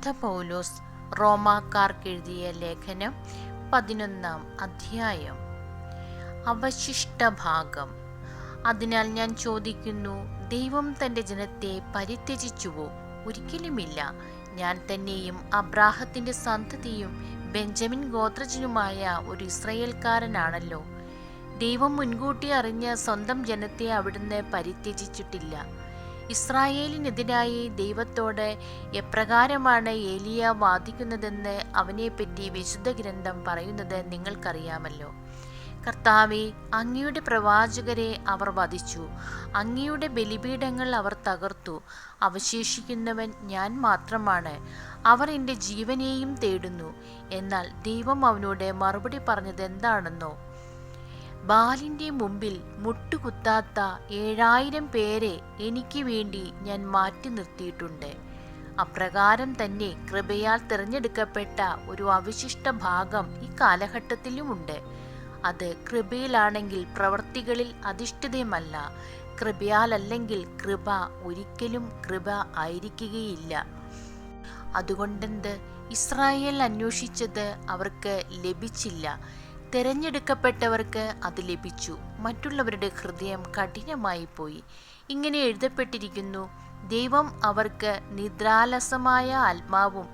വിശുദ്ധ പൗലോസ് റോമാക്കാർക്കെഴുതിയ ലേഖനം 11-ാം അധ്യായം. അവശിഷ്ട ഭാഗം. അതിനാൽ ഞാൻ ചോദിക്കുന്നു, ദൈവം തൻ്റെ ജനത്തെ പരിത്യജിച്ചുവോ? ഒരിക്കലുമില്ല. ഞാൻ തന്നെയും അബ്രാഹത്തിൻ്റെ സന്തതിയും ബെഞ്ചമിൻ ഗോത്രജനുമായ ഒരു ഇസ്രായേൽക്കാരനാണല്ലോ. ദൈവം മുൻകൂട്ടി അറിഞ്ഞ സ്വന്തം ജനത്തെ അവിടുന്ന് പരിത്യജിച്ചിട്ടില്ല. ഇസ്രായേലിനെതിരായി ദൈവത്തോട് എപ്രകാരമാണ് ഏലിയ വാദിക്കുന്നതെന്ന് അവനെപ്പറ്റി വിശുദ്ധ ഗ്രന്ഥം പറയുന്നത് നിങ്ങൾക്കറിയാമല്ലോ. കർത്താവേ, അങ്ങയുടെ പ്രവാചകരെ അവർ വധിച്ചു, അങ്ങയുടെ ബലിപീഠങ്ങൾ അവർ തകർത്തു. അവശേഷിക്കുന്നവൻ ഞാൻ മാത്രമാണ്. അവർ എൻ്റെ ജീവനെയും തേടുന്നു. എന്നാൽ ദൈവം അവനോട് മറുപടി പറഞ്ഞത് എന്താണെന്നോ? ബാലിൻ്റെ മുമ്പിൽ മുട്ടുകുത്താത്ത 7000 പേരെ എനിക്ക് വേണ്ടി ഞാൻ മാറ്റി നിർത്തിയിട്ടുണ്ട്. അപ്രകാരം തന്നെ കൃപയാൽ തിരഞ്ഞെടുക്കപ്പെട്ട ഒരു അവശിഷ്ട ഭാഗം ഈ കാലഘട്ടത്തിലുമുണ്ട്. അത് കൃപയിലാണെങ്കിൽ പ്രവൃത്തികളിൽ അധിഷ്ഠിതമല്ല. കൃപയാലല്ലെങ്കിൽ കൃപ ഒരിക്കലും കൃപ ആയിരിക്കുകയില്ല. അതുകൊണ്ടെന്ത്? ഇസ്രായേൽ അന്വേഷിച്ചത് അവർക്ക് ലഭിച്ചില്ല, തിരഞ്ഞെടുക്കപ്പെട്ടവർക്ക് അത് ലഭിച്ചു. മറ്റുള്ളവരുടെ ഹൃദയം കഠിനമായി പോയി. ഇങ്ങനെ എഴുതപ്പെട്ടിരിക്കുന്നു: ദൈവം അവർക്ക് നിദ്രാലസമായ ആത്മാവും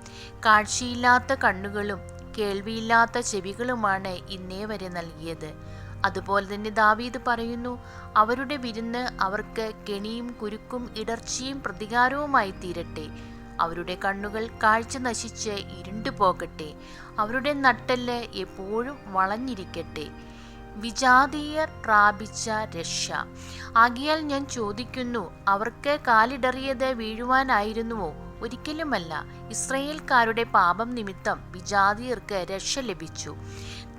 കാഴ്ചയില്ലാത്ത കണ്ണുകളും കേൾവിയില്ലാത്ത ചെവികളുമാണ് ഇന്നേ വരെ നൽകിയത്. അതുപോലെ തന്നെ ദാവീദ് പറയുന്നു, അവരുടെ വിരുന്ന് അവർക്ക് കെണിയും കുരുക്കും ഇടർച്ചയും പ്രതികാരവുമായി തീരട്ടെ. അവരുടെ കണ്ണുകൾ കാഴ്ച നശിച്ച് ഇരുണ്ടു പോകട്ടെ. അവരുടെ നട്ടെല്ല് എപ്പോഴും വളഞ്ഞിരിക്കട്ടെ. വിജാതീയർ പ്രാപിച്ച രക്ഷ. ആകയാൽ ഞാൻ ചോദിക്കുന്നു, അവർക്ക് കാലിടറിയത് വീഴുവാനായിരുന്നുവോ? ഒരിക്കലുമല്ല. ഇസ്രായേൽക്കാരുടെ പാപം നിമിത്തം വിജാതീയർക്ക് രക്ഷ ലഭിച്ചു.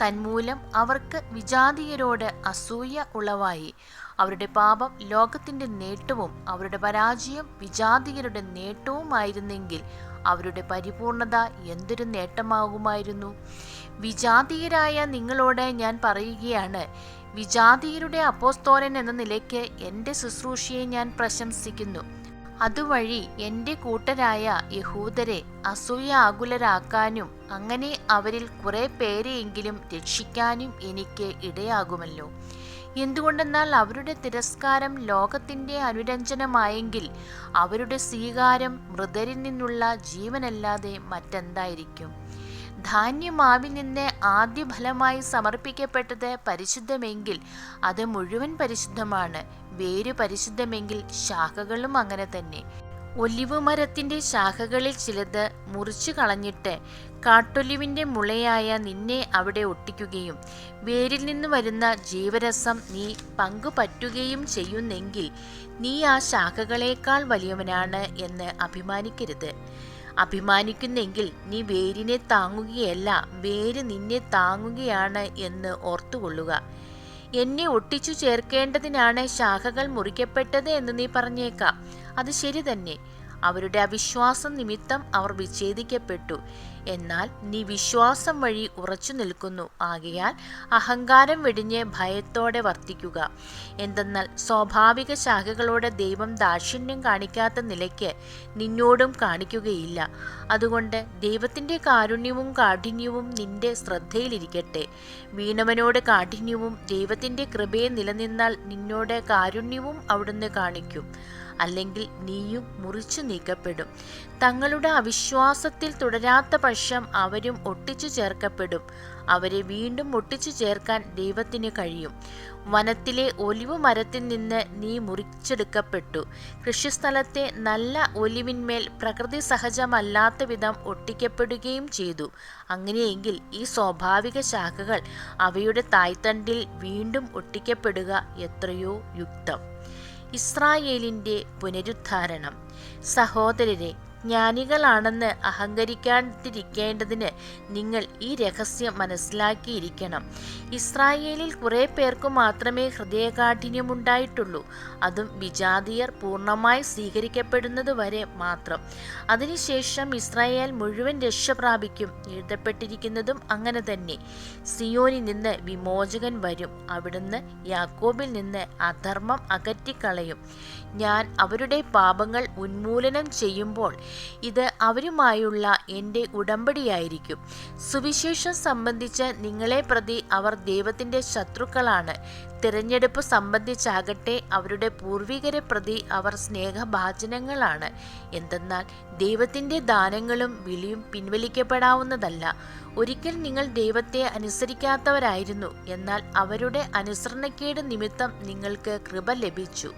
തന്മൂലം അവർക്ക് വിജാതീയരോട് അസൂയ ഉളവായി. അവരുടെ പാപം ലോകത്തിൻ്റെ നേട്ടവും അവരുടെ പരാജയം വിജാതീയരുടെ നേട്ടവുമായിരുന്നെങ്കിൽ അവരുടെ പരിപൂർണത എന്തൊരു നേട്ടമാകുമായിരുന്നു. വിജാതീയരായ നിങ്ങളോട് ഞാൻ പറയുകയാണ്, വിജാതീയരുടെ അപ്പോസ്തലൻ എന്ന നിലയ്ക്ക് എൻ്റെ ശുശ്രൂഷയെ ഞാൻ പ്രശംസിക്കുന്നു. അതുവഴി എൻ്റെ കൂട്ടരായ യഹൂദരെ അസൂയാകുലരാക്കാനും അങ്ങനെ അവരിൽ കുറെ പേരെയെങ്കിലും രക്ഷിക്കാനും എനിക്ക് ഇടയാകുമല്ലോ. എന്തുകൊണ്ടെന്നാൽ അവരുടെ തിരസ്കാരം ലോകത്തിൻ്റെ അനുരഞ്ജനമായെങ്കിൽ അവരുടെ സ്വീകാരം മൃതരിൽ നിന്നുള്ള ജീവനല്ലാതെ മറ്റെന്തായിരിക്കും? ധാന്യമാവിൽ നിന്ന് ആദ്യ ഫലമായി സമർപ്പിക്കപ്പെട്ടത് പരിശുദ്ധമെങ്കിൽ അത് മുഴുവൻ പരിശുദ്ധമാണ്. വേര് പരിശുദ്ധമെങ്കിൽ ശാഖകളും അങ്ങനെ തന്നെ. ഒലിവ് മരത്തിൻ്റെ ശാഖകളിൽ ചിലത് മുറിച്ചു കളഞ്ഞിട്ട് കാട്ടൊലിവിൻ്റെ മുളയായ നിന്നെ അവിടെ ഒട്ടിക്കുകയും വേരിൽ നിന്ന് വരുന്ന ജീവരസം നീ പങ്കുപറ്റുകയും ചെയ്യുന്നെങ്കിൽ നീ ആ ശാഖകളേക്കാൾ വലിയവനാണ് എന്ന് അഭിമാനിക്കരുത്. അഭിമാനിക്കുന്നെങ്കിൽ നീ വേരിനെ താങ്ങുകയല്ല, വേര് നിന്നെ താങ്ങുകയാണ് എന്ന് ഓർത്തുകൊള്ളുക. എന്നെ ഒട്ടിച്ചു ചേർക്കേണ്ടതിനാണ് ശാഖകൾ മുറിക്കപ്പെട്ടത് എന്ന് നീ പറഞ്ഞേക്കാം. അത് ശരി തന്നെ. അവരുടെ അവിശ്വാസം നിമിത്തം അവർ വിച്ഛേദിക്കപ്പെട്ടു. എന്നാൽ നീ വിശ്വാസം വഴി ഉറച്ചു നിൽക്കുന്നു. ആകയാൽ അഹങ്കാരം വെടിഞ്ഞ് ഭയത്തോടെ വർത്തിക്കുക. എന്തെന്നാൽ സ്വാഭാവിക ശാഖകളോട് ദൈവം ദാക്ഷിണ്യം കാണിക്കാത്ത നിലയ്ക്ക് നിന്നോടും കാണിക്കുകയില്ല. അതുകൊണ്ട് ദൈവത്തിൻ്റെ കാരുണ്യവും കാഠിന്യവും നിന്റെ ശ്രദ്ധയിലിരിക്കട്ടെ. വീണവനോട് കാഠിന്യവും ദൈവത്തിൻ്റെ കൃപയെ നിലനിന്നാൽ നിന്നോട് കാരുണ്യവും അവിടുന്ന് കാണിക്കും. അല്ലെങ്കിൽ നീയും മുറിച്ചു നീക്കപ്പെടും. തങ്ങളുടെ അവിശ്വാസത്തിൽ തുടരാത്ത പക്ഷം അവരും ഒട്ടിച്ചു ചേർക്കപ്പെടും. അവരെ വീണ്ടും ഒട്ടിച്ചു ചേർക്കാൻ ദൈവത്തിന് കഴിയും. വനത്തിലെ ഒലിവ് മരത്തിൽ നിന്ന് നീ മുറിച്ചെടുക്കപ്പെട്ടു. കൃഷിസ്ഥലത്തെ നല്ല ഒലിവിന്മേൽ പ്രകൃതി സഹജമല്ലാത്ത വിധം ഒട്ടിക്കപ്പെടുകയും ചെയ്തു. അങ്ങനെയെങ്കിൽ ഈ സ്വാഭാവിക ശാഖകൾ അവയുടെ തായ്തണ്ടിൽ വീണ്ടും ഒട്ടിക്കപ്പെടുക എത്രയോ യുക്തം. ഇസ്രായേലിൻ്റെ പുനരുദ്ധാരണം. സഹോദരരെ, ജ്ഞാനികളാണെന്ന് അഹങ്കരിക്കാതിരിക്കേണ്ടതിന് നിങ്ങൾ ഈ രഹസ്യം മനസ്സിലാക്കിയിരിക്കണം. ഇസ്രായേലിൽ കുറെ പേർക്കു മാത്രമേ ഹൃദയകാഠിന്യമുണ്ടായിട്ടുള്ളൂ. അതും വിജാതീയർ പൂർണ്ണമായി സ്വീകരിക്കപ്പെടുന്നതുവരെ മാത്രം. അതിനുശേഷം ഇസ്രായേൽ മുഴുവൻ രക്ഷ പ്രാപിക്കും. എഴുതപ്പെട്ടിരിക്കുന്നതും അങ്ങനെ തന്നെ. സിയോനിൽ നിന്ന് വിമോചകൻ വരും. അവിടുന്ന് യാക്കോബിൽ നിന്ന് അധർമ്മം അകറ്റിക്കളയും. ഞാൻ അവരുടെ പാപങ്ങൾ ഉന്മൂലനം ചെയ്യുമ്പോൾ ഇത് അവരുമായുള്ള എൻ്റെ ഉടമ്പടിയായിരിക്കും. സുവിശേഷം സംബന്ധിച്ച് നിങ്ങളെ പ്രതി അവർ ദൈവത്തിൻ്റെ ശത്രുക്കളാണ്. തിരഞ്ഞെടുപ്പ് സംബന്ധിച്ചാകട്ടെ അവരുടെ പൂർവികരെ പ്രതി അവർ സ്നേഹഭാജനങ്ങളാണ്. എന്തെന്നാൽ ദൈവത്തിൻ്റെ ദാനങ്ങളും വിളിയും പിൻവലിക്കപ്പെടാവുന്നതല്ല. ഒരിക്കൽ നിങ്ങൾ ദൈവത്തെ അനുസരിക്കാത്തവരായിരുന്നു, എന്നാൽ അവരുടെ അനുസരണക്കേട് നിമിത്തം നിങ്ങൾക്ക് കൃപ ലഭിച്ചു.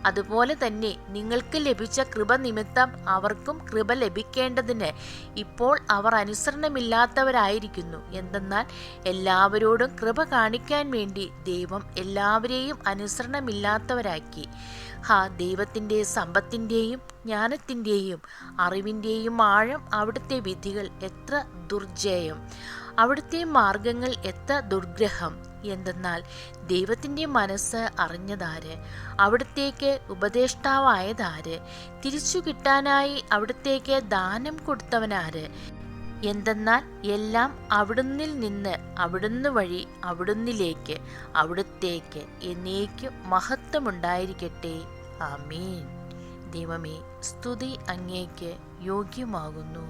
അതുപോലെ തന്നെ നിങ്ങൾക്ക് ലഭിച്ച കൃപ നിമിത്തം അവർക്കും കൃപ ലഭിക്കേണ്ടതിന് ഇപ്പോൾ അവർ അനുസരണമില്ലാത്തവരായിരിക്കുന്നു. എന്തെന്നാൽ എല്ലാവരോടും കൃപ കാണിക്കാൻ വേണ്ടി ദൈവം എല്ലാവരെയും അനുസരണമില്ലാത്തവരാക്കി. ദൈവത്തിൻ്റെ സമ്പത്തിൻ്റെയും ജ്ഞാനത്തിൻ്റെയും അറിവിൻ്റെയും ആഴം! അവിടുത്തെ വിധികൾ എത്ര ദുർജയം! അവിടുത്തെ മാർഗങ്ങൾ എത്ര ദുർഗ്രഹം! എന്തെന്നാൽ ദൈവത്തിൻ്റെ മനസ്സ് അറിഞ്ഞതാര്? അവിടുത്തേക്ക് ഉപദേഷ്ടാവായതാര്? തിരിച്ചു കിട്ടാനായി അവിടുത്തേക്ക് ദാനം കൊടുത്തവനാര്? എന്തെന്നാൽ എല്ലാം അവിടുന്നിൽ നിന്ന്, അവിടുന്ന് വഴി, അവിടുന്നിലേക്ക്, അവിടുത്തേക്ക് എന്നേക്കും മഹത്വമുണ്ടായിരിക്കട്ടെ. ആമേൻ. ദൈവമേ, സ്തുതി അങ്ങേക്ക് യോഗ്യമാകുന്നു.